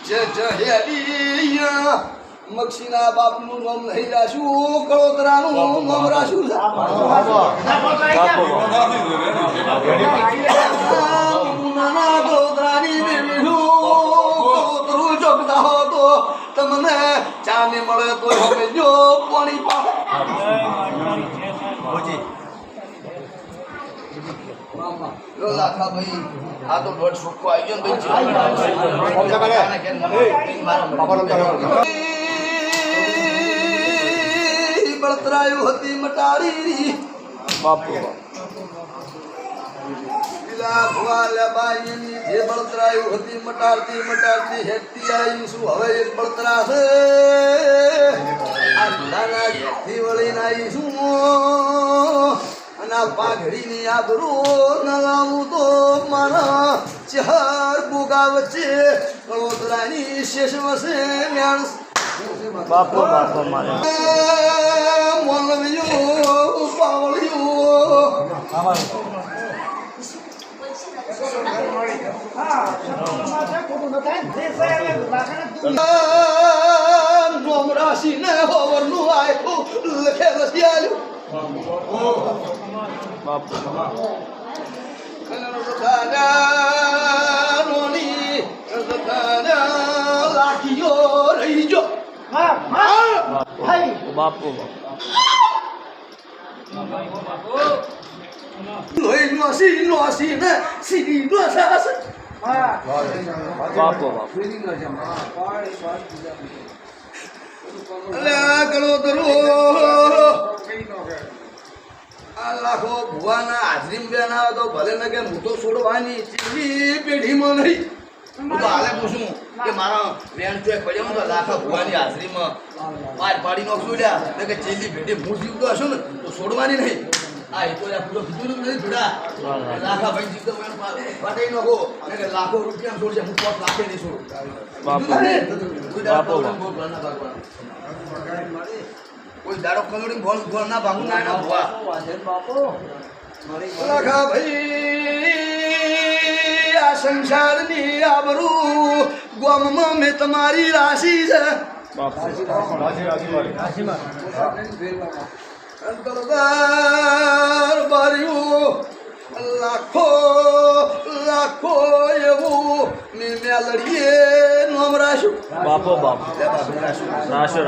જહેલિયા મક્ષીના બાપનું નામ નહીં રાખ્યું કળોતરાનું નામ રાખ્યું નાના કળોતરાની કળોતરું ચોકતા હો તો તમને ચાને મળે તો હવે જો પાણી લાખા ભાઈ આ તો દોઢ સુખો આવી ગયો બળતરાયું હતી મટાડી બાપુ પેલા ભવાલાબાઈની જે બળતરાયું હતી મટાડતી મટાડતી હેઠતી આવી શું હવે એક બળતરા છે આ ધુલાના હેઠથી વળીને આવી શું અને આ પાઘડીની આબરૂ નલાવું તો મારા ચાર બોગા વચ્ચે કળોતરાની શેષ વસે મેળ બાપો બાપો મારે મોલવ્યો પાવળ્યો રાશિ ને હોવરનું આયુ લખે લસી આવ્યું બાપુ લાખીઓ રહી જો બાપુ લોહી નોસી ને સીધી નો સરસ બાપુ અલ્યા ગળો દરો આ લાખો ભુવાના હાજરી બેન આવે તો ભલે ને કે હું તો છોડવાની ચીલી પેઢીમાં નહીં હું તો હાલે પૂછું કે મારા વેણ ચોક પડ્યો તો લાખો ભુવાની હાજરીમાં પાર પાડી નો છોડ્યા કે ચીલી પેઢી હું જીવતો હશો ને તો છોડવાની નહીં આ એ તો પૂરો કીધું નથી જોડા લાખા ભાઈ જીવતો પાટી નો કે લાખો રૂપિયા છોડશે હું 5 લાખે નહીં છોડું કોઈ દાડો કલોડી બોલ ગોળ ના ભાગું ના ભુવા બાપો લાખા ભાઈ આ સંસારની આબરૂ ગોમમાં મેં તમારી રાશિ છે અંતરદાર બાર્યું લાખો લાખો એવું મેં લડીએ નોમ રાશું બાપો બાપો રાશું